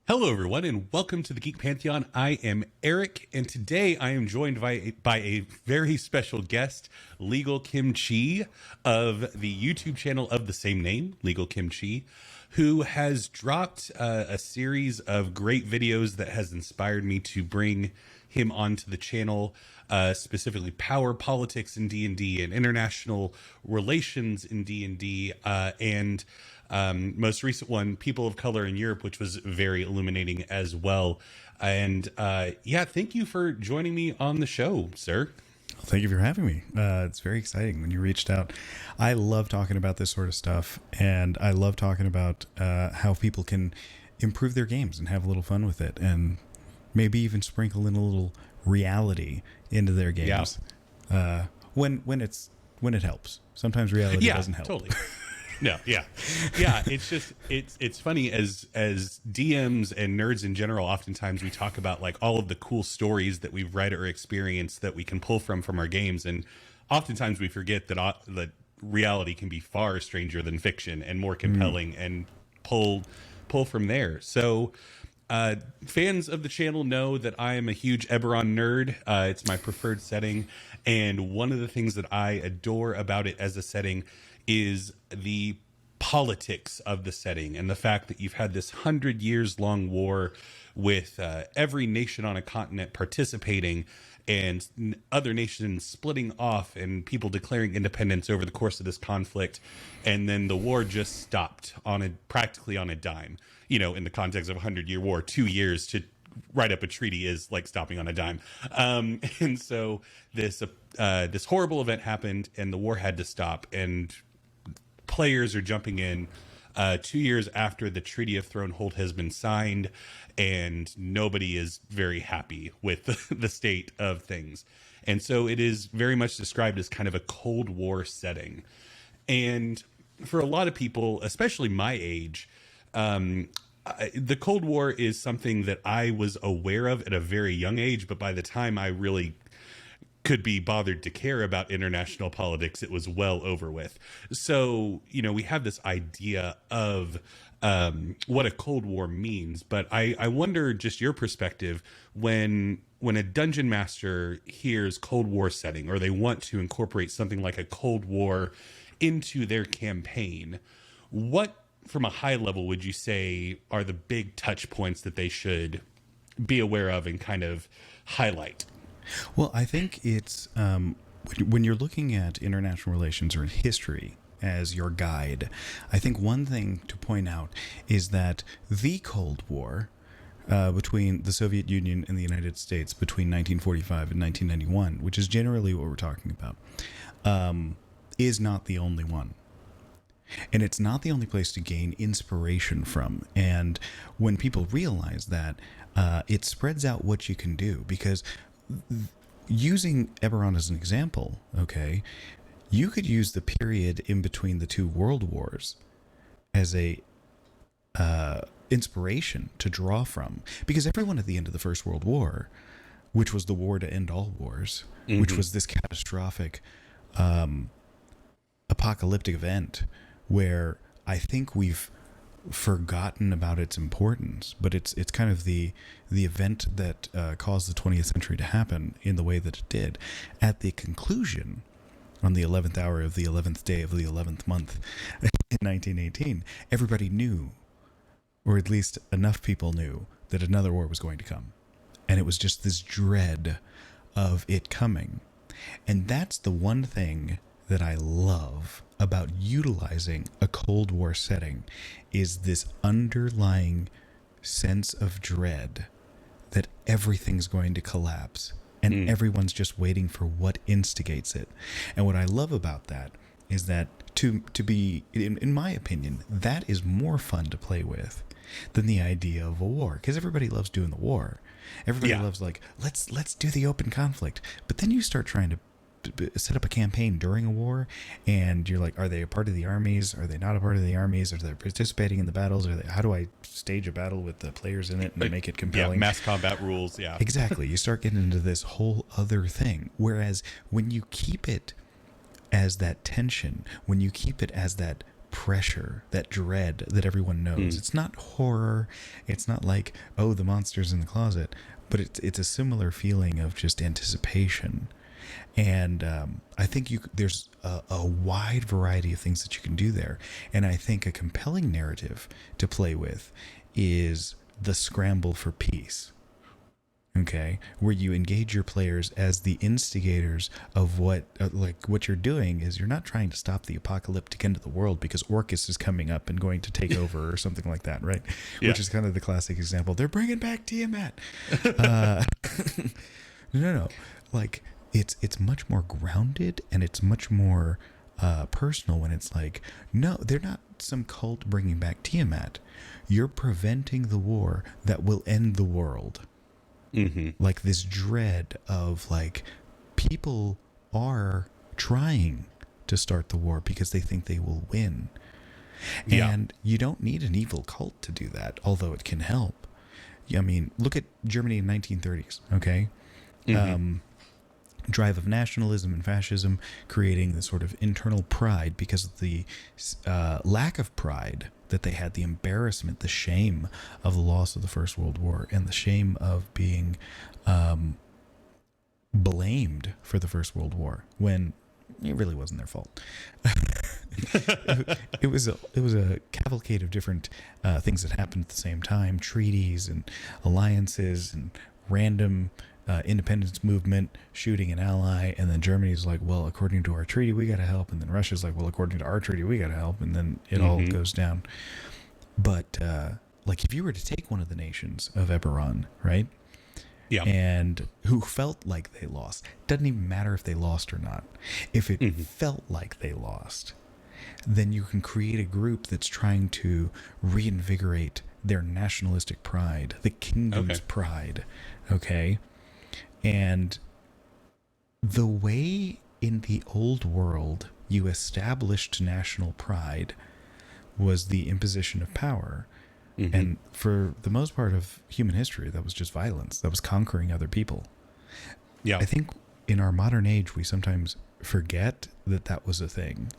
Hello, everyone, and welcome to the Geek Pantheon. I am Eric, and today I am joined by a very special guest, LegalKimchi of the YouTube channel of the same name, LegalKimchi, who has dropped a series of great videos that has inspired me to bring him onto the channel, specifically power politics in D&D and international relations in D&D, and most recent one, people of color in Europe, which was very illuminating as well. And yeah, thank you for joining me on the show, sir. Thank you for having me. It's very exciting when you reached out. I love talking about this sort of stuff, and I love talking about how people can improve their games and have a little fun with it, and maybe even sprinkle in a little reality into their games. Yeah. When it helps. Sometimes reality doesn't help. Totally. No, yeah. It's just it's funny as DMs and nerds in general. Oftentimes we talk about like all of the cool stories that we've read or experienced that we can pull from our games, and oftentimes we forget that reality can be far stranger than fiction and more compelling, and pull from there. So fans of the channel know that I am a huge Eberron nerd. It's my preferred setting, and one of the things that I adore about it as a setting is the politics of the setting, and the fact that you've had this 100 years long war with every nation on a continent participating, and other nations splitting off, and people declaring independence over the course of this conflict, and then the war just stopped practically on a dime. You know, in the context of a 100-year war, 2 years to write up a treaty is like stopping on a dime. And so this horrible event happened, and the war had to stop, and players are jumping in 2 years after the Treaty of Thronehold has been signed, and nobody is very happy with the state of things. And so it is very much described as kind of a Cold War setting. And for a lot of people, especially my age, the Cold War is something that I was aware of at a very young age, but by the time I really could be bothered to care about international politics, it was well over with. So, you know, we have this idea of what a Cold War means, but I wonder just your perspective when a dungeon master hears Cold War setting, or they want to incorporate something like a Cold War into their campaign, what, from a high level, would you say are the big touch points that they should be aware of and kind of highlight? Well, I think it's when you're looking at international relations or history as your guide, I think one thing to point out is that the Cold War between the Soviet Union and the United States between 1945 and 1991, which is generally what we're talking about, is not the only one. And it's not the only place to gain inspiration from. And when people realize that, it spreads out what you can do. Because using Eberron as an example, okay, you could use the period in between the two world wars as a inspiration to draw from. Because everyone at the end of the First World War, which was the war to end all wars, which was this catastrophic apocalyptic event, where I think we've forgotten about its importance, but it's kind of the event that caused the 20th century to happen in the way that it did. At the conclusion, on the 11th hour of the 11th day of the 11th month in 1918, everybody knew, or at least enough people knew, that another war was going to come. And it was just this dread of it coming. And that's the one thing that I love about utilizing a Cold War setting, is this underlying sense of dread that everything's going to collapse, and everyone's just waiting for what instigates it. And what I love about that is that to be, in my opinion, that is more fun to play with than the idea of a war, because everybody loves doing the war. Everybody loves, like, let's do the open conflict. But then you start trying to set up a campaign during a war, and you're like, are they a part of the armies? Are they not a part of the armies? Are they participating in the battles? How do I stage a battle with the players in it and make it compelling? Yeah, mass combat rules, yeah. Exactly. You start getting into this whole other thing. Whereas when you keep it as that tension, when you keep it as that pressure, that dread that everyone knows. It's not horror. It's not like, oh, the monster's in the closet, but it's a similar feeling of just anticipation. And I think there's a wide variety of things that you can do there. And I think a compelling narrative to play with is the scramble for peace. Okay, where you engage your players as the instigators of what you're doing is you're not trying to stop the apocalyptic end of the world because Orcus is coming up and going to take over or something like that, right? Yeah. Which is kind of the classic example. They're bringing back Tiamat. No. Like, it's much more grounded and it's much more personal when it's like, no, they're not some cult bringing back Tiamat. You're preventing the war that will end the world. Mm-hmm. Like this dread of like people are trying to start the war because they think they will win. Yeah. And you don't need an evil cult to do that, although it can help. I mean, look at Germany in 1930s, okay? Mm-hmm. Drive of nationalism and fascism, creating this sort of internal pride because of the lack of pride that they had, the embarrassment, the shame of the loss of the First World War, and the shame of being blamed for the First World War when it really wasn't their fault. it was a cavalcade of different things that happened at the same time: treaties and alliances and random independence movement shooting an ally, and then Germany's like, well, according to our treaty we gotta help, and then Russia's like, well, according to our treaty we gotta help, and then it all goes down. But like, if you were to take one of the nations of Eberron, right, and who felt like they lost, doesn't even matter if they lost or not, if it felt like they lost, then you can create a group that's trying to reinvigorate their nationalistic pride, the kingdom's pride, okay? And the way in the old world you established national pride was the imposition of power. Mm-hmm. And for the most part of human history, that was just violence. That was conquering other people. Yeah. I think in our modern age, we sometimes forget that that was a thing.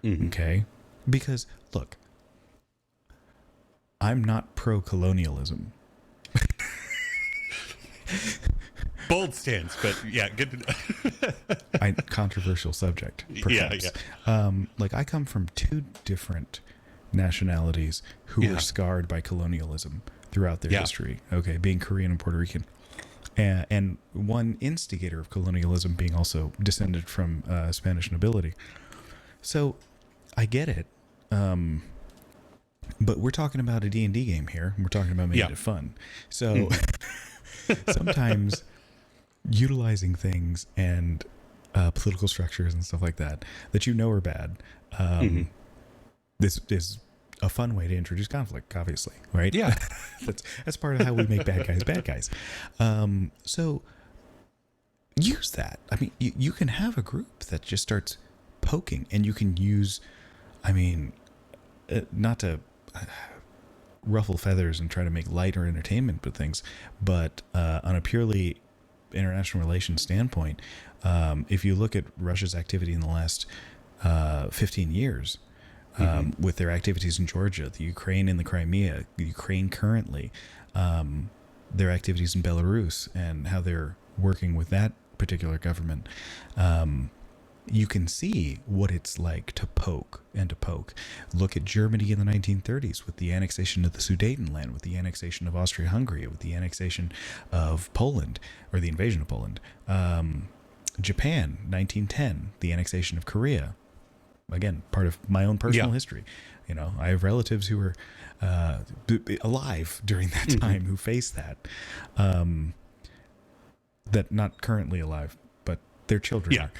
Mm-hmm. Okay? Because, look, I'm not pro-colonialism. Bold stance, but yeah, good to know. Controversial subject, perhaps. Yeah. Like, I come from two different nationalities who were scarred by colonialism throughout their history. Okay, being Korean and Puerto Rican. And one instigator of colonialism being also descended from Spanish nobility. So, I get it. But we're talking about a D&D game here. We're talking about making it fun. So, sometimes utilizing things and political structures and stuff like that you know are bad. This is a fun way to introduce conflict, obviously, right? Yeah. that's part of how we make bad guys bad guys. So use that. I mean, you can have a group that just starts poking, and you can use, I mean, not to ruffle feathers and try to make lighter entertainment with things, but on a purely international relations standpoint, if you look at Russia's activity in the last 15 years, with their activities in Georgia, the Ukraine in the Crimea, the Ukraine currently, their activities in Belarus, and how they're working with that particular government, you can see what it's like to poke and to poke. Look at Germany in the 1930s with the annexation of the Sudetenland, with the annexation of Austria-Hungary, with the annexation of Poland, or the invasion of Poland. Japan, 1910, the annexation of Korea. Again, part of my own personal history. You know, I have relatives who were alive during that time who faced that. That not currently alive, but their children are.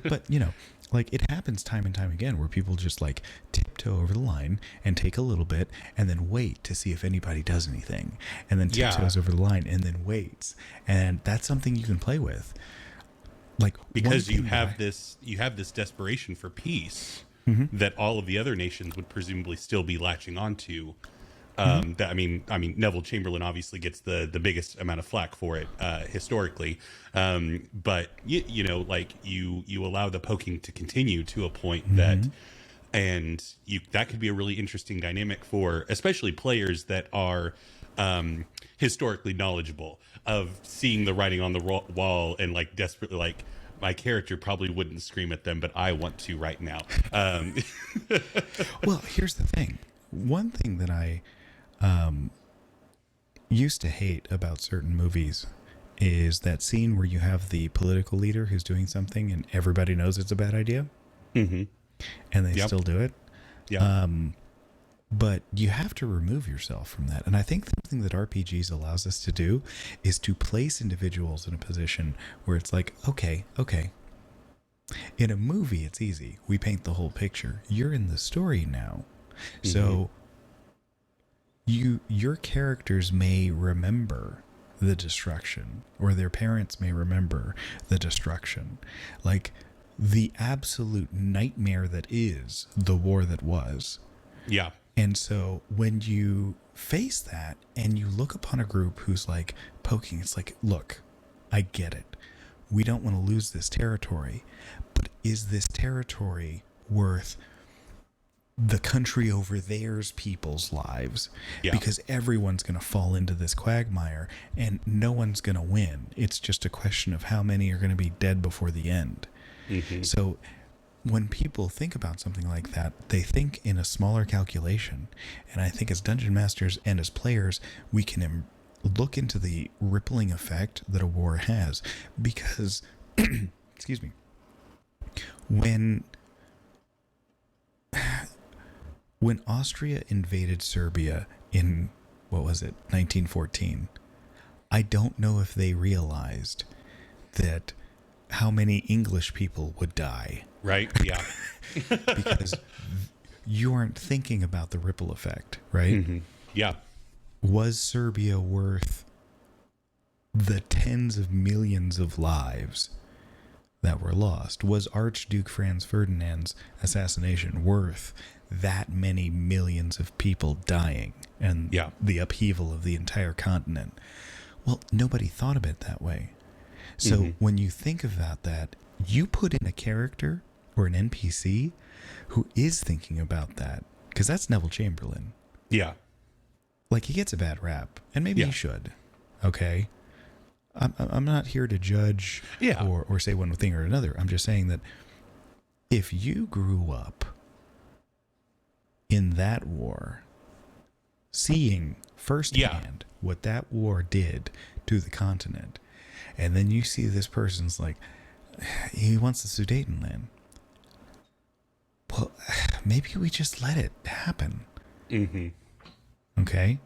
But, you know, like, it happens time and time again where people just like tiptoe over the line and take a little bit and then wait to see if anybody does anything, and then tiptoes over the line and then waits. And that's something you can play with. Like, because you have this desperation for peace that all of the other nations would presumably still be latching onto. That I mean, Neville Chamberlain obviously gets the biggest amount of flack for it historically, but you know, like, you allow the poking to continue to a point that and that could be a really interesting dynamic for especially players that are historically knowledgeable of seeing the writing on the wall and like desperately like my character probably wouldn't scream at them, but I want to right now. Well, here's the thing. One thing that I used to hate about certain movies is that scene where you have the political leader who's doing something and everybody knows it's a bad idea, and they still do it. Yeah. But you have to remove yourself from that. And I think something that RPGs allows us to do is to place individuals in a position where it's like, okay. In a movie, it's easy. We paint the whole picture. You're in the story now. So your characters may remember the destruction, or their parents may remember the destruction. Like the absolute nightmare that is the war that was. Yeah. And so when you face that and you look upon a group who's like poking, it's like, look, I get it. We don't want to lose this territory, but is this territory worth the country over there's people's lives? Yeah. Because everyone's going to fall into this quagmire and no one's going to win. It's just a question of how many are going to be dead before the end. So when people think about something like that, they think in a smaller calculation. And I think as dungeon masters and as players, we can look into the rippling effect that a war has. Because, excuse me, when Austria invaded Serbia in, 1914, I don't know if they realized that how many English people would die. Right. Yeah. Because you aren't thinking about the ripple effect, right? Yeah. Was Serbia worth the tens of millions of lives that were lost? Was Archduke Franz Ferdinand's assassination worth that many millions of people dying and the upheaval of the entire continent? Well, nobody thought of it that way. So when you think about that, you put in a character or an NPC who is thinking about that, because that's Neville Chamberlain. Yeah. Like, he gets a bad rap, and maybe he should. Okay? I'm not here to judge or say one thing or another. I'm just saying that if you grew up in that war, seeing firsthand what that war did to the continent, and then you see this person's like, he wants the Sudetenland. Well, maybe we just let it happen. Okay?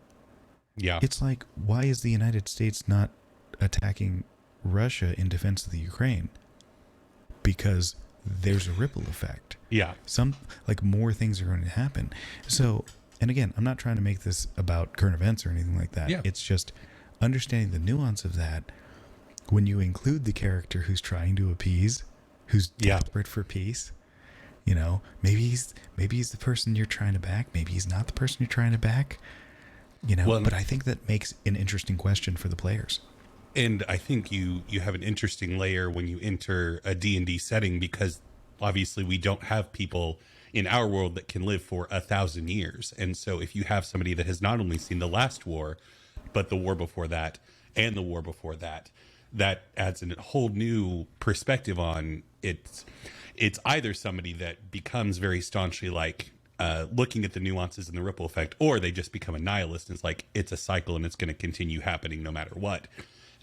Yeah. It's like, why is the United States not attacking Russia in defense of the Ukraine? Because there's a ripple effect. Yeah. More things are going to happen. So, and again, I'm not trying to make this about current events or anything like that. Yeah. It's just understanding the nuance of that. When you include the character who's trying to appease, who's desperate for peace, maybe he's the person you're trying to back. Maybe he's not the person you're trying to back. But I think that makes an interesting question for the players. And I think you have an interesting layer when you enter a D&D setting, because obviously we don't have people in our world that can live for 1,000 years. And so if you have somebody that has not only seen the last war, but the war before that and the war before that, that adds a whole new perspective on it. It's either somebody that becomes very staunchly like looking at the nuances and the ripple effect, or they just become a nihilist and it's like it's a cycle and it's going to continue happening no matter what.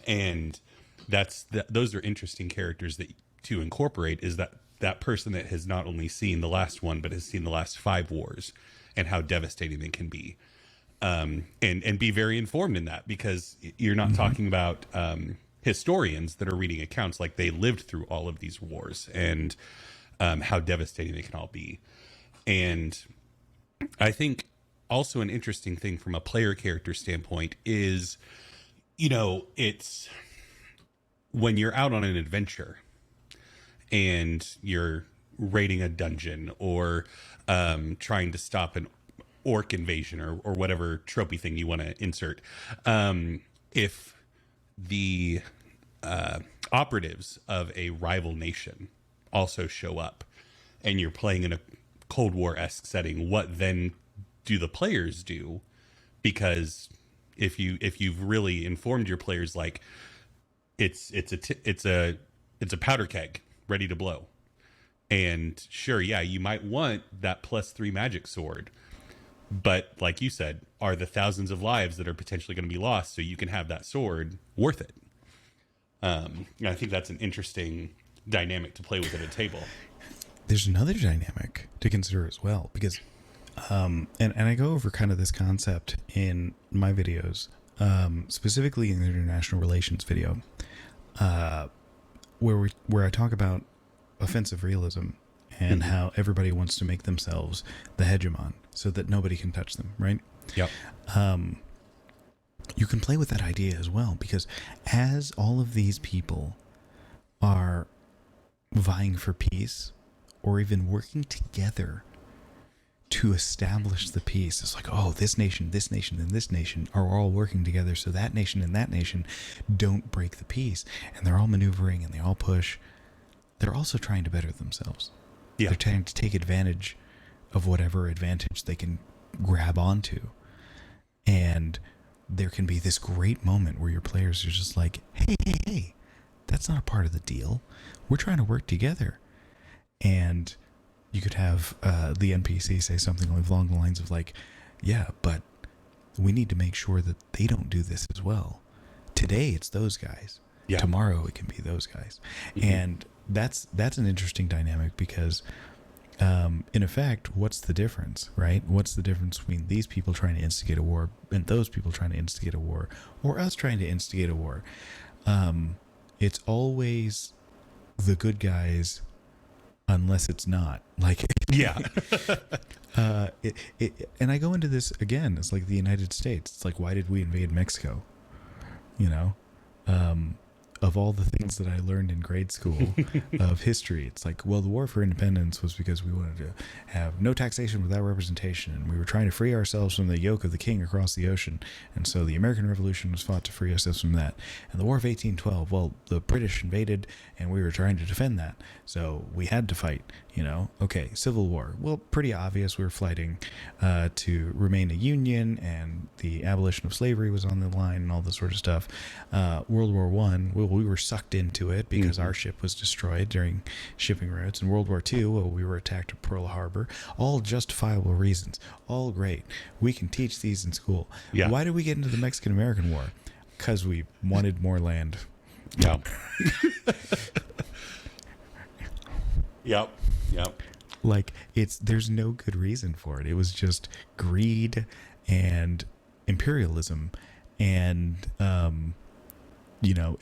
And those are interesting characters that to incorporate, is that person that has not only seen the last one but has seen the last 5 wars and how devastating they can be, and be very informed in that, because you're not talking about historians that are reading accounts, like they lived through all of these wars and how devastating they can all be. And I think also an interesting thing from a player character standpoint is, it's when you're out on an adventure and you're raiding a dungeon or trying to stop an orc invasion or whatever tropey thing you want to insert. If the operatives of a rival nation also show up and you're playing in a Cold War-esque setting, what then do the players do? Because if you've really informed your players, like it's a powder keg ready to blow, and sure, yeah, you might want that +3 magic sword, but like you said, are the thousands of lives that are potentially going to be lost so you can have that sword worth it? And I think that's an interesting dynamic to play with at a table. There's another dynamic to consider as well, because and I go over kind of this concept in my videos, specifically in the international relations video, where I talk about offensive realism and how everybody wants to make themselves the hegemon so that nobody can touch them, right? Yep. You can play with that idea as well, because as all of these people are vying for peace or even working together to establish the peace, it's like, oh, this nation, and this nation are all working together so that nation and that nation don't break the peace. And they're all maneuvering and they all push. They're also trying to better themselves. Yeah. They're trying to take advantage of whatever advantage they can grab onto. And there can be this great moment where your players are just like, hey, that's not a part of the deal. We're trying to work together. And you could have the NPC say something along the lines of like, yeah, but we need to make sure that they don't do this as well. Today it's those guys. Yeah. Tomorrow it can be those guys. Mm-hmm. And that's an interesting dynamic, because in effect, what's the difference, right? What's the difference between these people trying to instigate a war and those people trying to instigate a war, or us trying to instigate a war? It's always the good guys, unless it's not. Like, yeah. And I go into this again. It's like the United States. It's like, why did we invade Mexico? You know, of all the things that I learned in grade school of history, it's like, well, the War for Independence was because we wanted to have no taxation without representation, and we were trying to free ourselves from the yoke of the king across the ocean, and so the American Revolution was fought to free ourselves from that. And the War of 1812, well, the British invaded, and we were trying to defend that, so we had to fight, you know. Okay, Civil War, well, pretty obvious, we were fighting to remain a union, and the abolition of slavery was on the line, and all this sort of stuff. World War I, well, we were sucked into it because our ship was destroyed during shipping routes. In World War II, well, we were attacked at Pearl Harbor. All justifiable reasons. All great. We can teach these in school. Yeah. Why did we get into the Mexican-American War? Because we wanted more land. Yeah. Yep. Like, there's no good reason for it. It was just greed and imperialism, and you know,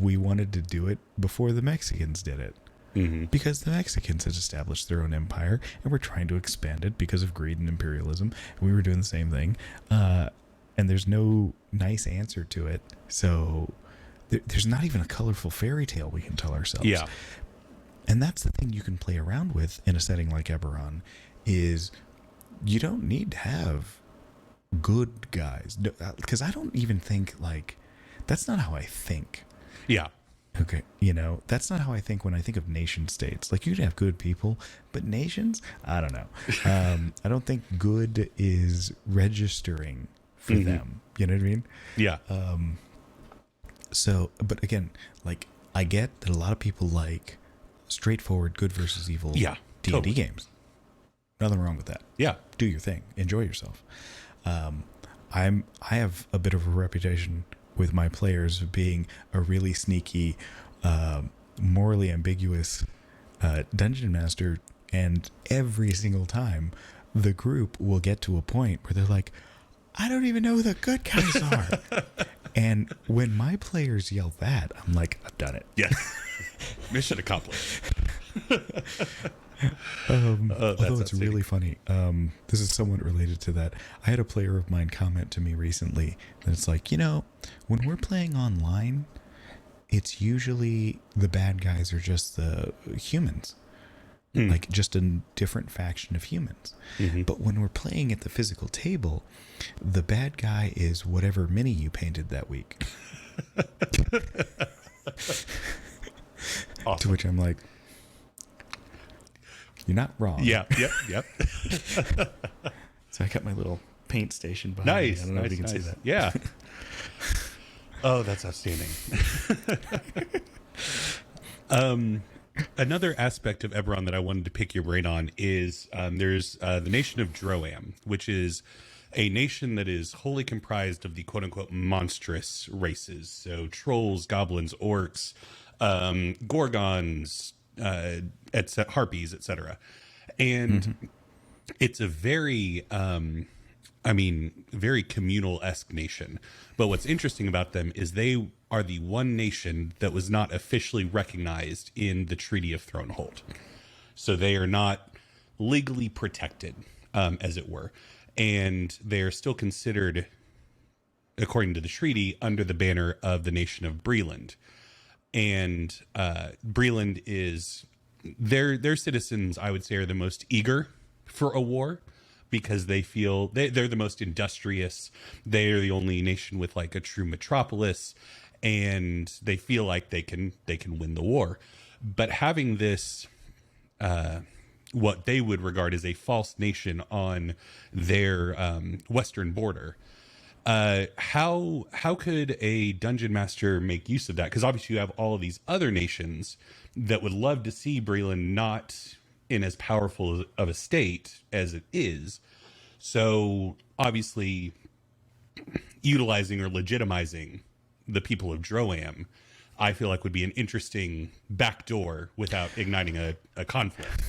we wanted to do it before the Mexicans did it. Mm-hmm. Because the Mexicans had established their own empire and were trying to expand it because of greed and imperialism. And we were doing the same thing. And there's no nice answer to it. So there's not even a colorful fairy tale we can tell ourselves. Yeah. And that's the thing you can play around with in a setting like Eberron, is you don't need to have good guys. Because I don't even think, like, that's not how I think. Yeah. Okay. You know, that's not how I think when I think of nation states. Like, you can have good people, but nations, I don't know. I don't think good is registering for them. You know what I mean? Yeah. So, but again, like, I get that a lot of people like straightforward good versus evil D&D games. Nothing wrong with that. Yeah. Do your thing. Enjoy yourself. I have a bit of a reputation with my players of being a really sneaky, morally ambiguous dungeon master, and every single time the group will get to a point where they're like, I don't even know who the good guys are. And when my players yell that, I'm like, I've done it. Yes. Mission accomplished. Although it's really funny. This is somewhat related to that. I had a player of mine comment to me recently that it's like, you know, when we're playing online, it's usually the bad guys are just the humans. Like just a different faction of humans. But when we're playing at the physical table, the bad guy is whatever mini you painted that week. Awesome. To which I'm like, You're not wrong. Yeah. Yep. So I got my little paint station behind me. I don't know if you can see that. Yeah. Oh, that's outstanding. Another aspect of Eberron that I wanted to pick your brain on is there's the nation of Droaam, which is a nation that is wholly comprised of the quote-unquote monstrous races. So trolls, goblins, orcs, gorgons, harpies, etc. And it's a very, very communal-esque nation. But what's interesting about them is they are the one nation that was not officially recognized in the Treaty of Thronehold. So they are not legally protected, as it were. And they are still considered, according to the treaty, under the banner of the nation of Breland. And Breland is, their citizens, I would say, are the most eager for a war, because they feel they're the most industrious. They are the only nation with like a true metropolis, and they feel like they can win the war. But having this, what they would regard as a false nation on their western border, how could a dungeon master make use of that? Because obviously you have all of these other nations that would love to see Breland not in as powerful of a state as it is. So obviously utilizing or legitimizing the people of Droaam, I feel like would be an interesting backdoor without igniting a conflict.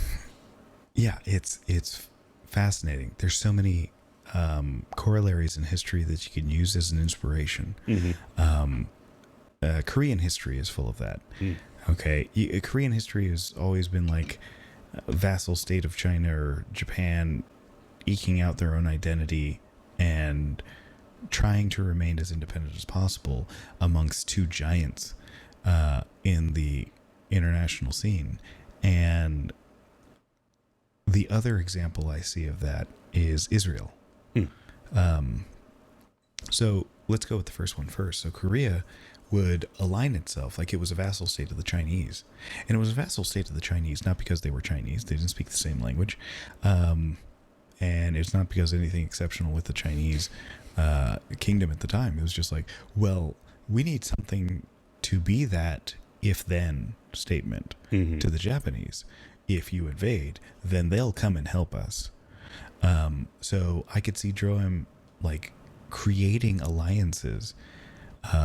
Yeah, it's fascinating. There's so many corollaries in history that you can use as an inspiration. Korean history is full of that. Okay, Korean history has always been like a vassal state of China or Japan, eking out their own identity and trying to remain as independent as possible amongst two giants in the international scene. And the other example I see of that is Israel. So let's go with the first one first. So Korea would align itself like it was a vassal state of the Chinese. And it was a vassal state of the Chinese, not because they were Chinese. They didn't speak the same language. And it's not because anything exceptional with the Chinese kingdom at the time. It was just like, well, we need something to be that if-then statement to the Japanese. If you invade, then they'll come and help us. So I could see Droaam like creating alliances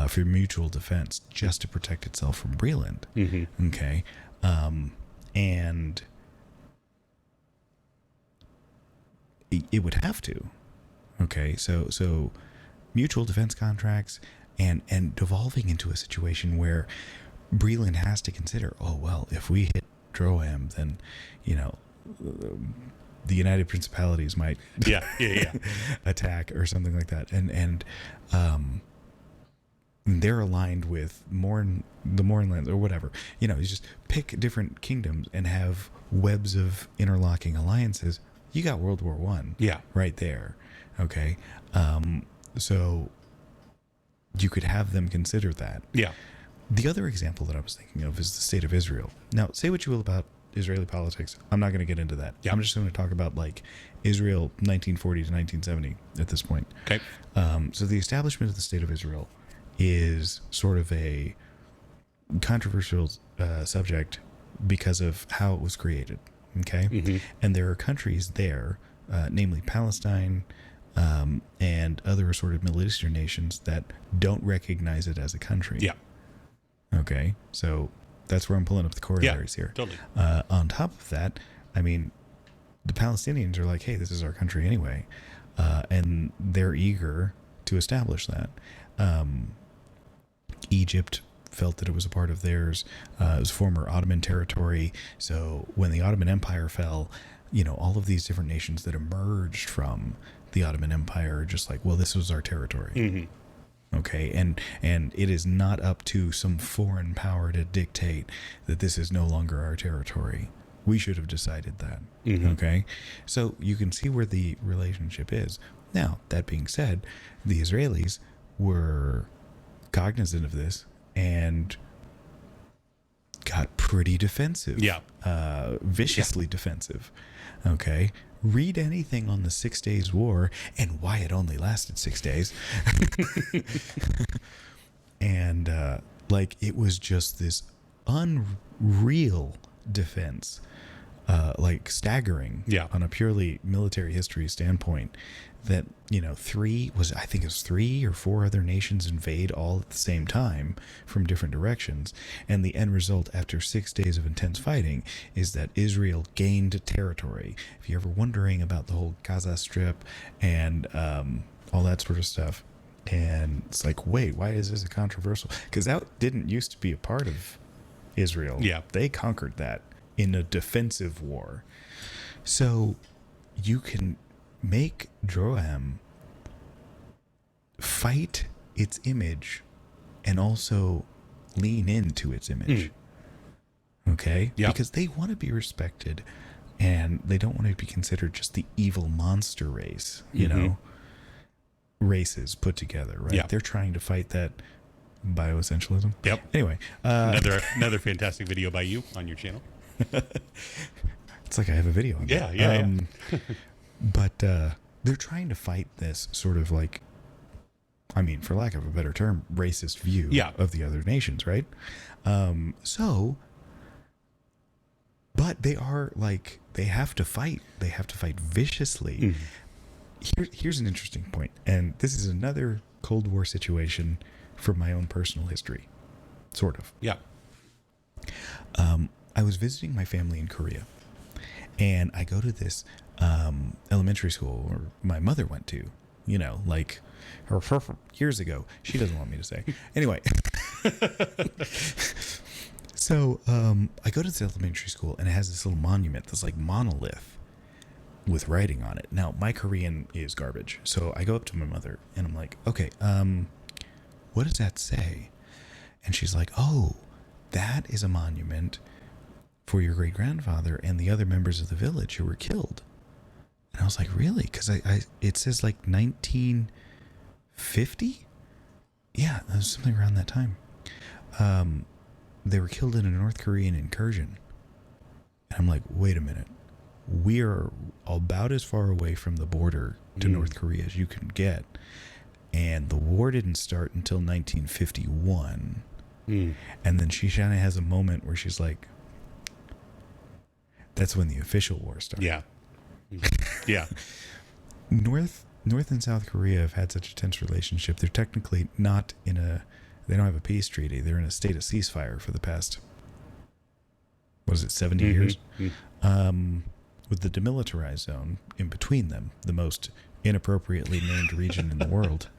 for mutual defense just to protect itself from Breland. Okay. And it would have to. Okay. So mutual defense contracts and devolving into a situation where Breland has to consider, oh, well, if we hit Droaam, then, the United Principalities might attack or something like that. And they're aligned with the Mournlands or whatever. You just pick different kingdoms and have webs of interlocking alliances. You got World War I right there. Okay. So you could have them consider that. Yeah. The other example that I was thinking of is the state of Israel. Now, say what you will about Israeli politics. I'm not going to get into that. Yeah. I'm just going to talk about like Israel 1940 to 1970 at this point. Okay. So the establishment of the state of Israel is sort of a controversial subject because of how it was created. Okay. And there are countries there, namely Palestine, and other sort of Middle Eastern nations that don't recognize it as a country. Yeah. Okay. So that's where I'm pulling up the corollaries here. Totally. On top of that, I mean, the Palestinians are like, hey, this is our country anyway. And they're eager to establish that. Egypt felt that it was a part of theirs. It was former Ottoman territory. So when the Ottoman Empire fell, all of these different nations that emerged from the Ottoman Empire are just like, well, this was our territory. Okay, and it is not up to some foreign power to dictate that this is no longer our territory. We should have decided that. Okay, so you can see where the relationship is. Now, that being said, the Israelis were cognizant of this and got pretty defensive. Yeah. Viciously defensive. Okay. Read anything on the 6 Days War and why it only lasted 6 days. And like it was just this unreal defense, like staggering on a purely military history standpoint, that, you know, I think it was 3 or 4 other nations invade all at the same time from different directions. And the end result after 6 days of intense fighting is that Israel gained territory. If you're ever wondering about the whole Gaza Strip and all that sort of stuff, and it's like, wait, why is this a controversial? Because that didn't used to be a part of Israel. Yeah. They conquered that in a defensive war. So you can make Droaam fight its image and also lean into its image. Okay? Yeah. Because they want to be respected and they don't want to be considered just the evil monster race, you know? Races put together, right? Yeah. They're trying to fight that bioessentialism. Yep. Anyway, another fantastic video by you on your channel. It's like I have a video on that. Yeah. But they're trying to fight this sort of like, I mean, for lack of a better term, racist view of the other nations, right? But they are like, they have to fight. They have to fight viciously. Here's an interesting point, and this is another Cold War situation from my own personal history, sort of. Yeah. I was visiting my family in Korea, and I go to this elementary school where my mother went to, you know, like her years ago. She doesn't want me to say. Anyway. So I go to this elementary school, and it has this little monument, this like monolith with writing on it. Now, my Korean is garbage. So I go up to my mother, and I'm like, okay, what does that say? And she's like, oh, that is a monument for your great-grandfather and the other members of the village who were killed. And I was like, really? Because it says like 1950? Yeah, it was something around that time. They were killed in a North Korean incursion. And I'm like, wait a minute. We are about as far away from the border to North Korea as you can get. And the war didn't start until 1951. And then she kind of has a moment where she's like, that's when the official war started. Yeah. Yeah. North and South Korea have had such a tense relationship. They're technically not they don't have a peace treaty. They're in a state of ceasefire for the past, 70 years? With the demilitarized zone in between them, the most inappropriately named region in the world.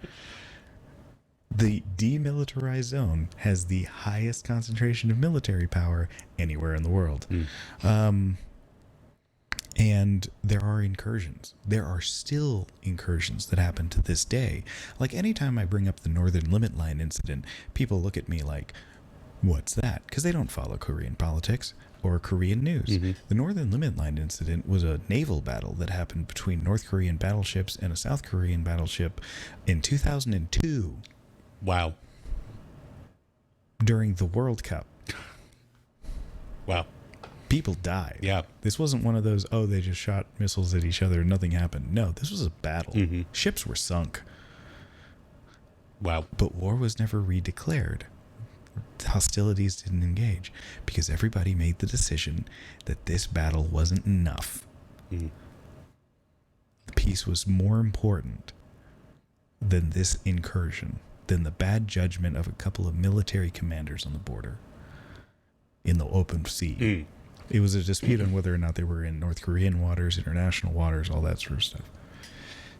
The demilitarized zone has the highest concentration of military power anywhere in the world. And there are incursions. There are still incursions that happen to this day. Like anytime I bring up the Northern Limit Line incident, people look at me like, what's that? Because they don't follow Korean politics or Korean news. The Northern Limit Line incident was a naval battle that happened between North Korean battleships and a South Korean battleship in 2002. Wow. During the World Cup. Wow. People died. Yeah. This wasn't one of those, oh, they just shot missiles at each other and nothing happened. No, this was a battle. Ships were sunk. Wow. But war was never redeclared. Hostilities didn't engage because everybody made the decision that this battle wasn't enough. The peace was more important than this incursion, than the bad judgment of a couple of military commanders on the border in the open sea. It was a dispute on whether or not they were in North Korean waters, international waters, all that sort of stuff.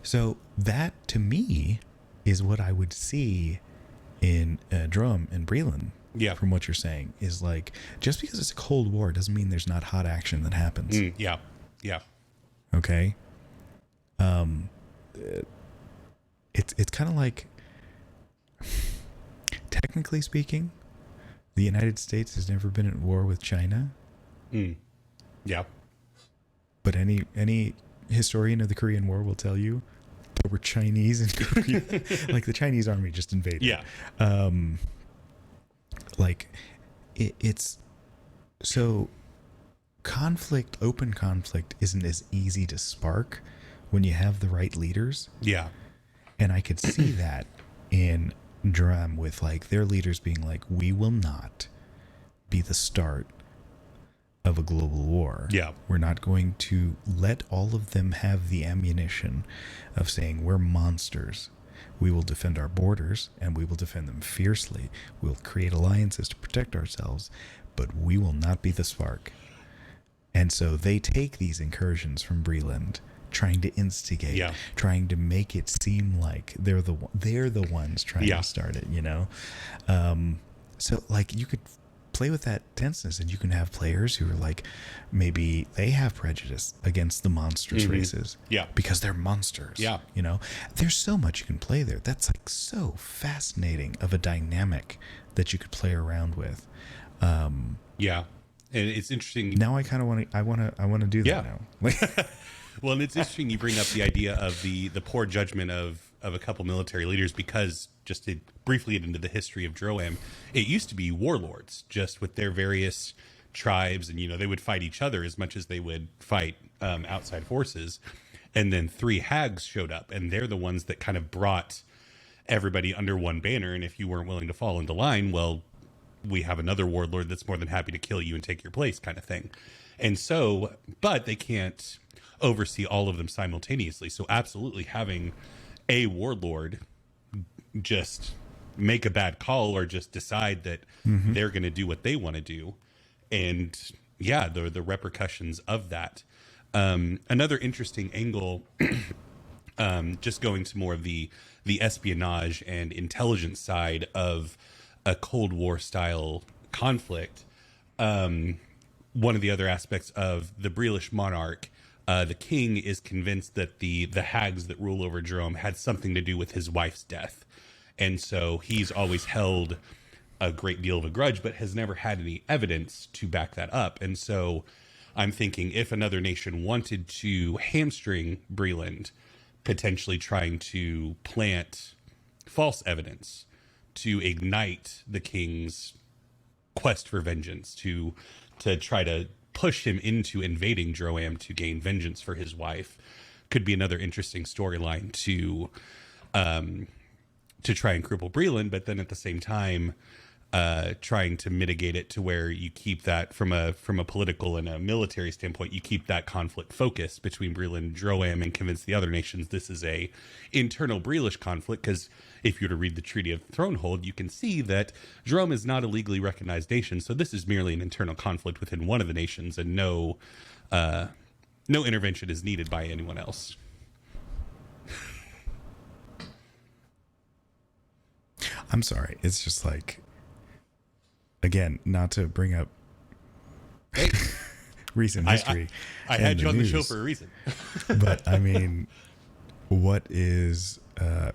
So that, to me, is what I would see in Droaam and Breland. Yeah. From what you're saying, is like, just because it's a Cold War doesn't mean there's not hot action that happens. Yeah. Okay. It's kind of like, technically speaking, the United States has never been at war with China. Yeah. But any historian of the Korean War will tell you there were Chinese in Korea. Like the Chinese army just invaded. Yeah. Like it's So open conflict isn't as easy to spark when you have the right leaders. Yeah. And I could see that in Droaam with like their leaders being like, we will not be the start of a global war. Yeah. We're not going to let all of them have the ammunition of saying we're monsters. We will defend our borders and we will defend them fiercely. We'll create alliances to protect ourselves, but we will not be the spark. And so they take these incursions from Breland, trying to instigate, trying to make it seem like they're the ones trying to start it, you know? So like you could play with that tenseness, and you can have players who are like, maybe they have prejudice against the monstrous races because they're monsters. You know, there's so much you can play there. That's like so fascinating of a dynamic that you could play around with. And it's interesting. Now I kind of want to do that now. Well, and it's interesting you bring up the idea of the poor judgment of a couple military leaders, because just to briefly get into the history of Droaam, it used to be warlords just with their various tribes, and, you know, they would fight each other as much as they would fight outside forces. And then 3 hags showed up, and they're the ones that kind of brought everybody under one banner. And if you weren't willing to fall into line, well, we have another warlord that's more than happy to kill you and take your place, kind of thing. And so, but they can't oversee all of them simultaneously. So absolutely having a warlord just make a bad call or just decide that they're going to do what they want to do. And the repercussions of that. Another interesting angle, just going to more of the espionage and intelligence side of a Cold War style conflict. One of the other aspects of the Brealish monarch, the king is convinced that the hags that rule over Droaam had something to do with his wife's death. And so he's always held a great deal of a grudge, but has never had any evidence to back that up. And so I'm thinking, if another nation wanted to hamstring Breland, potentially trying to plant false evidence to ignite the king's quest for vengeance, to try to push him into invading Droaam to gain vengeance for his wife, could be another interesting storyline to try and cripple Breland, but then at the same time trying to mitigate it to where you keep that from a political and a military standpoint, you keep that conflict focused between Breland and Droaam and convince the other nations this is a internal Brealish conflict. Because if you were to read the Treaty of Thronehold, you can see that Droaam is not a legally recognized nation, so this is merely an internal conflict within one of the nations, and no intervention is needed by anyone else. I'm sorry. It's just like, again, not to bring up recent history. I had you on the show for a reason. But I mean, what is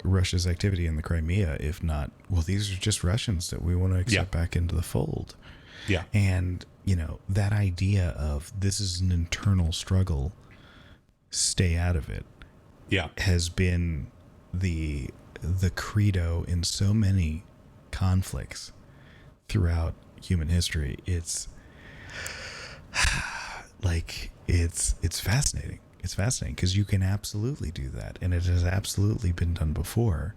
Russia's activity in the Crimea if not, well, these are just Russians that we want to accept back into the fold? Yeah. And, you know, that idea of this is an internal struggle, stay out of it, has been the credo in so many conflicts throughout human history. It's like it's fascinating. It's fascinating because you can absolutely do that, and it has absolutely been done before,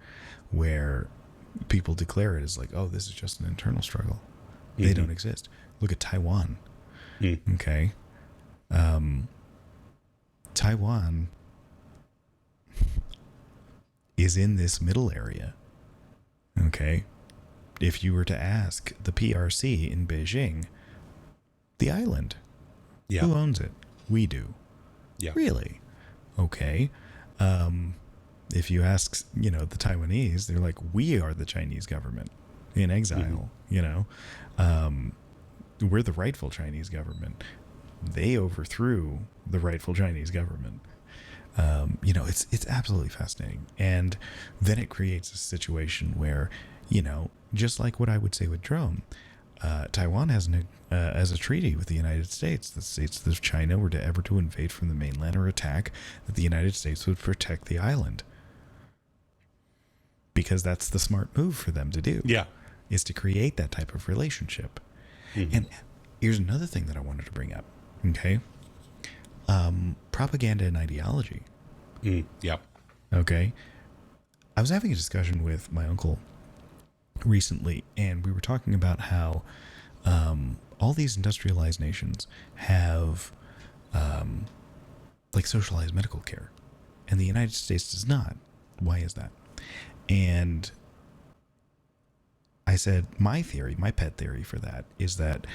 where people declare it as like, oh, this is just an internal struggle. They don't exist. Look at Taiwan. Okay. Taiwan is in this middle area. Okay. If you were to ask the PRC in Beijing, the island, who owns it? We do. Yeah. Really? Okay. If you ask, you know, the Taiwanese, they're like, we are the Chinese government in exile, you know. We're the rightful Chinese government. They overthrew the rightful Chinese government. You know, it's absolutely fascinating. And then it creates a situation where, you know, just like what I would say with Droaam, Taiwan has a treaty with the United States that states that if China were to ever to invade from the mainland or attack, that the United States would protect the island. Because that's the smart move for them to do. Yeah. Is to create that type of relationship. And Here's another thing that I wanted to bring up. Okay. Propaganda and ideology. Yeah. Okay. I was having a discussion with my uncle recently, and we were talking about how all these industrialized nations have like socialized medical care, and the United States does not. Why is that? And I said, my theory, my pet theory for that is that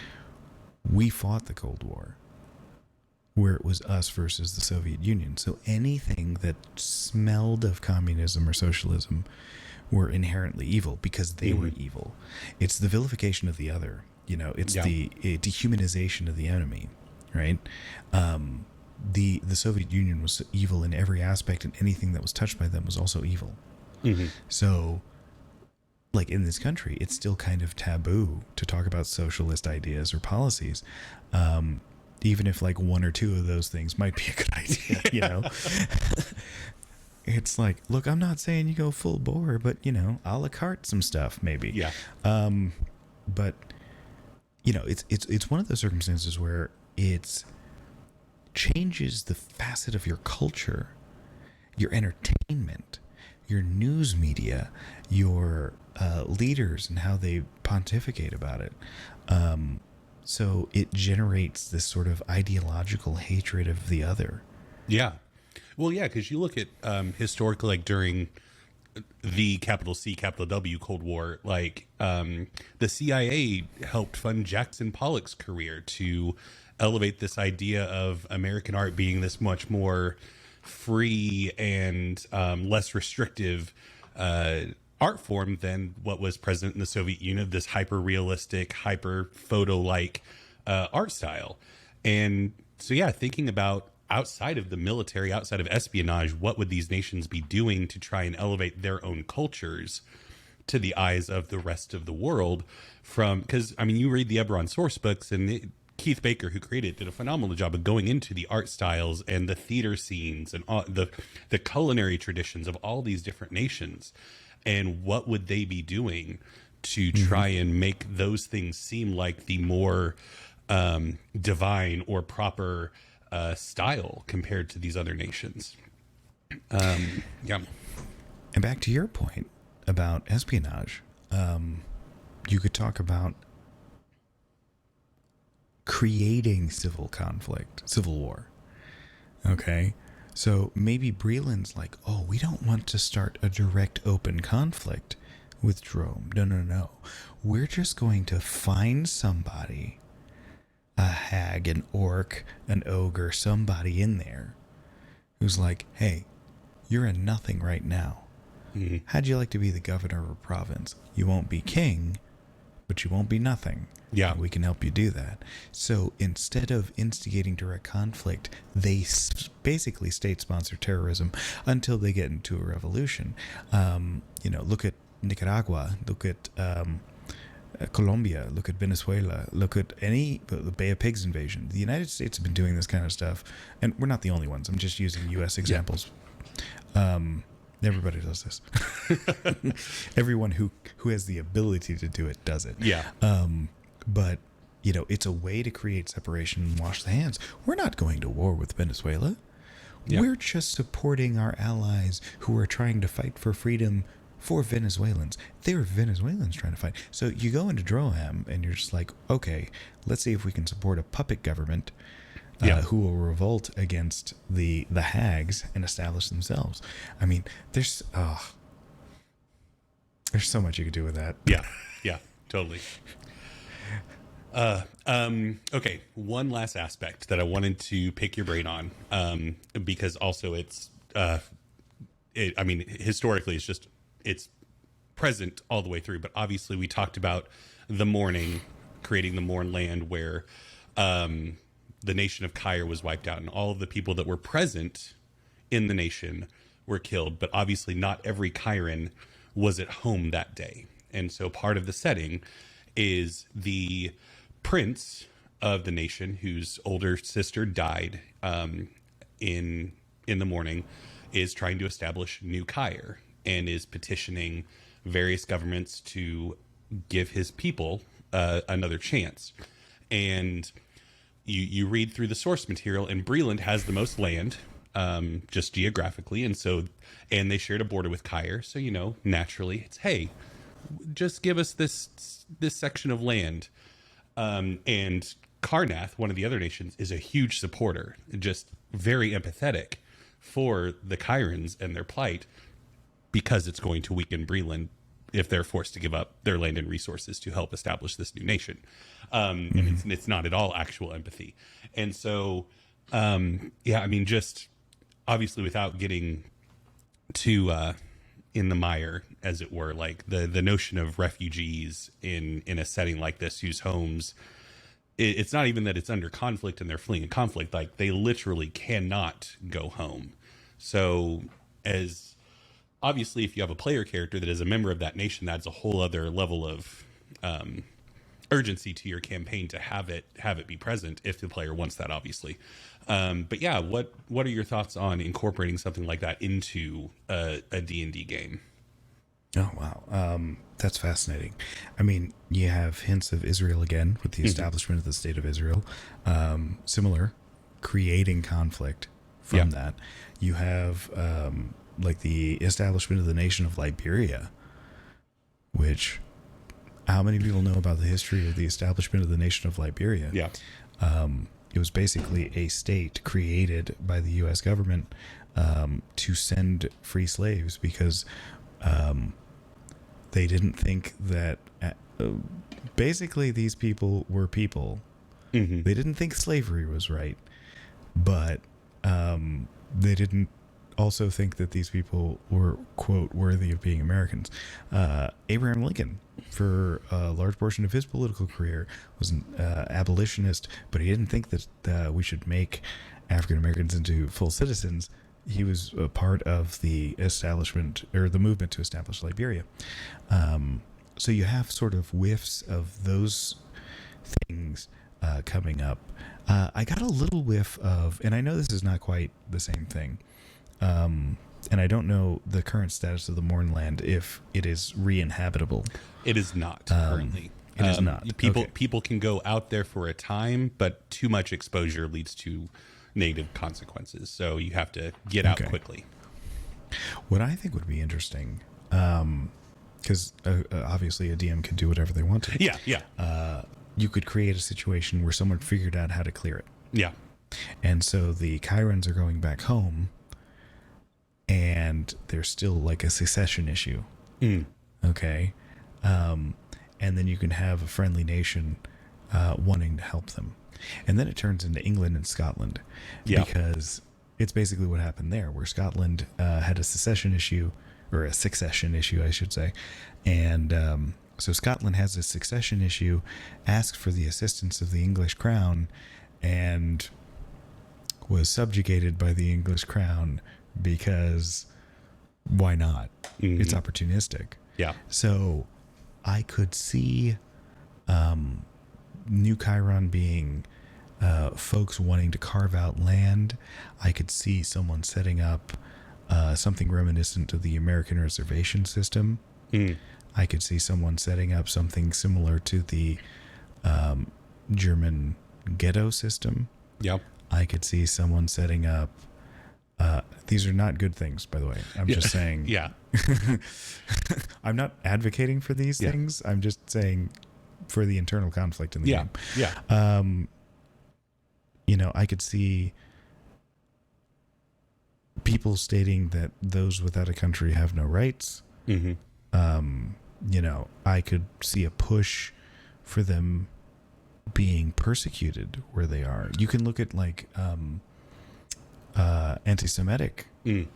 we fought the Cold War where it was us versus the Soviet Union. So anything that smelled of communism or socialism were inherently evil because they were evil. It's the vilification of the other. You know, it's the dehumanization of the enemy, right? The Soviet Union was evil in every aspect, and anything that was touched by them was also evil. So, like in this country, it's still kind of taboo to talk about socialist ideas or policies, even if like one or two of those things might be a good idea, you know? It's like, look, I'm not saying you go full bore, but, you know, a la carte some stuff, maybe. Yeah. But, you know, it's one of those circumstances where it's changes the facet of your culture, your entertainment, your news media, your leaders and how they pontificate about it. So it generates this sort of ideological hatred of the other. Yeah. Well, yeah, because you look at historically, like during the capital C, capital W Cold War, like the CIA helped fund Jackson Pollock's career to elevate this idea of American art being this much more free and less restrictive art form than what was present in the Soviet Union, this hyper realistic, hyper photo like art style. And so, yeah, thinking about outside of the military, outside of espionage, what would these nations be doing to try and elevate their own cultures to the eyes of the rest of the world? From, because I mean, you read the Eberron source books, and Keith Baker, who created it, did a phenomenal job of going into the art styles and the theater scenes and all, the culinary traditions of all these different nations. And what would they be doing to try and make those things seem like the more divine or proper style compared to these other nations? Yeah. And back to your point about espionage, you could talk about creating civil conflict, civil war. Okay? So maybe Breland's like, oh, we don't want to start a direct open conflict with Droaam. No. We're just going to find somebody, a hag, an orc, an ogre, somebody in there who's like, hey, you're a nothing right now. How'd you like to be the governor of a province? You won't be king, but you won't be nothing. Yeah. We can help you do that. So instead of instigating direct conflict, they basically state-sponsor terrorism until they get into a revolution. You know, look at Nicaragua, look at Colombia, look at Venezuela, look at the Bay of Pigs invasion. The United States have been doing this kind of stuff, and we're not the only ones. I'm just using U.S. examples. Everybody does this. Everyone who has the ability to do it does it. Yeah. But, you know, it's a way to create separation and wash the hands. We're not going to war with Venezuela. Yeah. We're just supporting our allies who are trying to fight for freedom for Venezuelans. They're Venezuelans trying to fight. So you go into Droaam and you're just like, okay, let's see if we can support a puppet government who will revolt against the hags and establish themselves. I mean, there's so much you could do with that. Yeah, totally. Okay, one last aspect that I wanted to pick your brain on, because also it's, I mean, historically it's present all the way through, but obviously we talked about the Mourning, creating the Mourn land where, the nation of Cair was wiped out and all of the people that were present in the nation were killed, but obviously not every Cairan was at home that day. And so part of the setting is the prince of the nation whose older sister died in the morning is trying to establish New Cair and is petitioning various governments to give his people another chance. and you read through the source material, and Breland has the most land, just geographically, and they shared a border with Caire, so naturally it's, hey, just give us this section of land. And Karnath, one of the other nations, is a huge supporter, just very empathetic for the Cairans and their plight, because it's going to weaken Breland if they're forced to give up their land and resources to help establish this new nation. And it's not at all actual empathy. And so, just obviously without getting too in the mire, as it were, like the notion of refugees in a setting like this, whose homes, it's not even that it's under conflict and they're fleeing conflict, like they literally cannot go home. So as obviously, if you have a player character that is a member of that nation, that's a whole other level of urgency to your campaign to have it be present if the player wants that, obviously. But yeah, what are your thoughts on incorporating something like that into a D&D game? Oh, wow. That's fascinating. I mean, you have hints of Israel again with the establishment of the state of Israel. Similar, creating conflict from that. You have like the establishment of the nation of Liberia, which, how many people know about the history of the establishment of the nation of Liberia? Yeah. It was basically a state created by the U.S. government to send free slaves because they didn't think that basically these people were people. They didn't think slavery was right, but they didn't also think that these people were, quote, worthy of being Americans. Abraham Lincoln, for a large portion of his political career, was an abolitionist, but he didn't think that we should make African Americans into full citizens. He was a part of the establishment, or the movement to establish Liberia. So you have sort of whiffs of those things coming up. I got a little whiff of, and I know this is not quite the same thing, and I don't know the current status of the Mournland, if it is re-inhabitable. It is not currently. It is not. People can go out there for a time, but too much exposure leads to negative consequences. So you have to get out quickly. What I think would be interesting, because obviously a DM can do whatever they want to. Yeah. You could create a situation where someone figured out how to clear it. Yeah. And so the Cairans are going back home, and there's still like a secession issue. Okay. And then you can have a friendly nation wanting to help them. And then it turns into England and Scotland. Yeah. Because it's basically what happened there, where Scotland had a secession issue, or a succession issue, I should say. And so Scotland has a succession issue, asked for the assistance of the English crown, and was subjugated by the English crown because why not? It's opportunistic. Yeah. So I could see New Chiron being folks wanting to carve out land. I could see someone setting up something reminiscent of the American reservation system. I could see someone setting up something similar to the German ghetto system. Yep. I could see someone setting up. These are not good things, by the way. I'm just saying. Yeah. I'm not advocating for these things. I'm just saying for the internal conflict in the game. Yeah. I could see people stating that those without a country have no rights. I could see a push for them being persecuted where they are. You can look at like anti-Semitic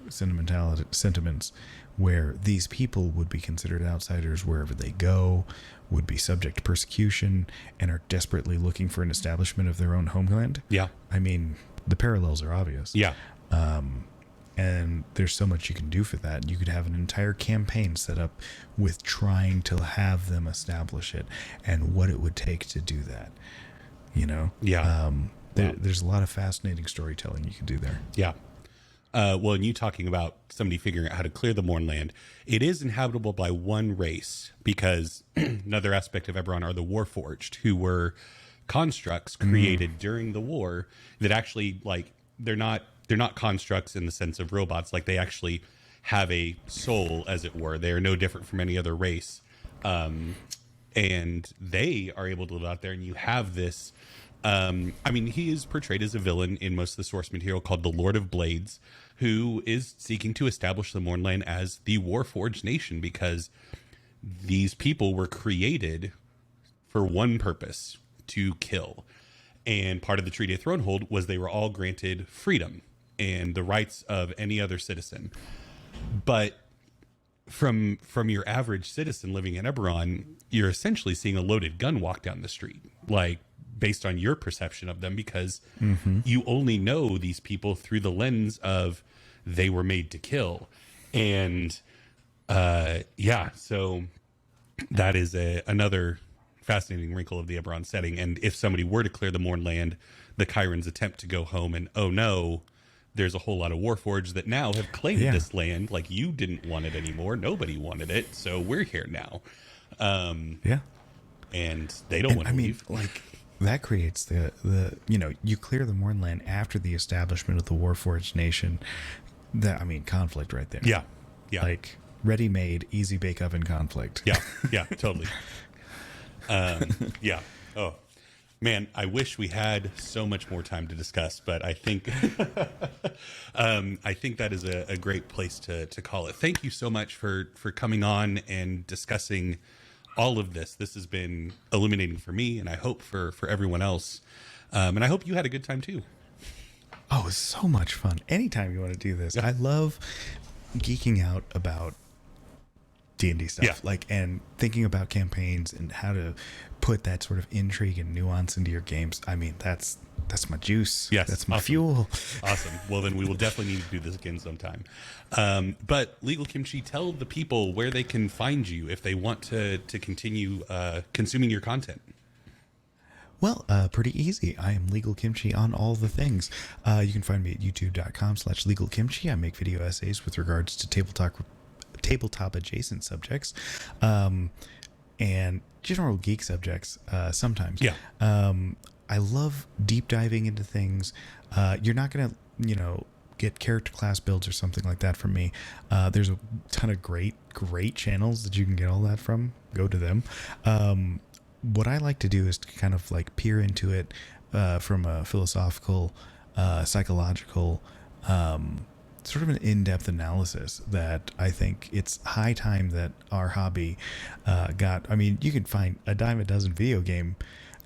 sentiments, where these people would be considered outsiders wherever they go, would be subject to persecution, and are desperately looking for an establishment of their own homeland. Yeah. I mean, the parallels are obvious. Yeah. And there's so much you can do for that. You could have an entire campaign set up with trying to have them establish it and what it would take to do that. Yeah. There's a lot of fascinating storytelling you can do there. Yeah. Well, and you talking about somebody figuring out how to clear the Mournland, it is inhabitable by one race, because another aspect of Eberron are the Warforged, who were constructs created during the war that actually, like, they're not constructs in the sense of robots. Like, they actually have a soul, as it were. They are no different from any other race. And they are able to live out there, and you have this. I mean, he is portrayed as a villain in most of the source material called the Lord of Blades, who is seeking to establish the Mornland as the Warforged nation, because these people were created for one purpose: to kill. And part of the Treaty of Thronehold was they were all granted freedom and the rights of any other citizen. But from your average citizen living in Eberron, you're essentially seeing a loaded gun walk down the street, like, based on your perception of them, because you only know these people through the lens of they were made to kill. And so that is another fascinating wrinkle of the Eberron setting. And if somebody were to clear the Mornland, the Chiron's attempt to go home, and oh no, there's a whole lot of Warforged that now have claimed this land. Like, you didn't want it anymore. Nobody wanted it. So we're here now. And they don't want to leave. Like, that creates the you clear the Mornland after the establishment of the Warforged nation. Conflict right there. Yeah. Like, ready-made, easy bake oven conflict. Yeah, totally. Oh, man, I wish we had so much more time to discuss, but I think that is a great place to call it. Thank you so much for coming on and discussing all of this. This has been illuminating for me, and I hope for everyone else. And I hope you had a good time too. Oh, it was so much fun. Anytime you want to do this. I love geeking out about D&D stuff, and thinking about campaigns and how to put that sort of intrigue and nuance into your games. I mean, that's my juice. Yes, that's my awesome. fuel. Awesome. Well, then we will definitely need to do this again sometime. But Legal Kimchi, tell the people where they can find you if they want to continue consuming your content. Well, pretty easy. I am Legal Kimchi on all the things. You can find me at youtube.com/legalkimchi. I make video essays with regards to tabletop adjacent subjects, and general geek subjects sometimes. I love deep diving into things. You're not gonna get character class builds or something like that from me. There's a ton of great channels that you can get all that from. Go to them. What I like to do is to kind of like peer into it from a philosophical, psychological, sort of an in-depth analysis that I think it's high time that our hobby got. I mean, you can find a dime a dozen video game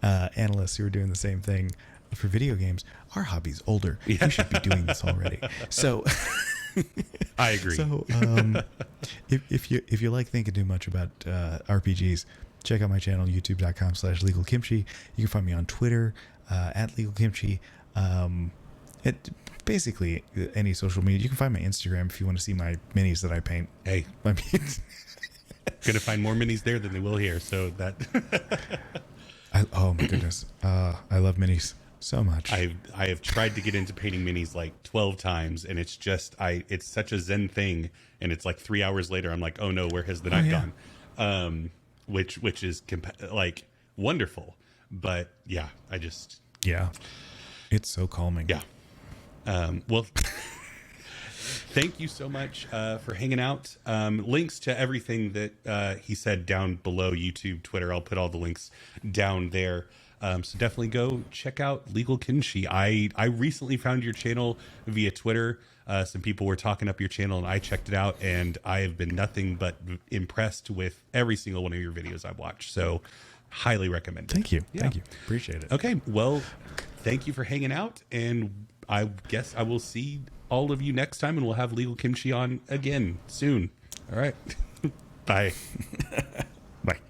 analysts who are doing the same thing for video games. Our hobby's older. We should be doing this already. So I agree. So if you like thinking too much about RPGs, check out my channel, youtube.com/legalkimchi. You can find me on Twitter at legalkimchi. Basically any social media. You can find my Instagram if you want to see my minis that I paint. Hey, I mean, gonna find more minis there than they will here. So that. Oh my goodness, I love minis so much. I have tried to get into painting minis like 12 times, and it's just it's such a zen thing. And it's like 3 hours later, I'm like, oh no, where has the night gone? Which is like wonderful, but it's so calming. Well, thank you so much for hanging out. Links to everything that he said down below: YouTube, Twitter. I'll put all the links down there. So definitely go check out Legal Kimchi. I recently found your channel via Twitter. Some people were talking up your channel, and I checked it out, and I have been nothing but impressed with every single one of your videos I've watched. So highly recommend it. Thank you. Yeah. Thank you. Appreciate it. Okay. Well, thank you for hanging out, and I guess I will see all of you next time, and we'll have Legal Kimchi on again soon. All right. Bye.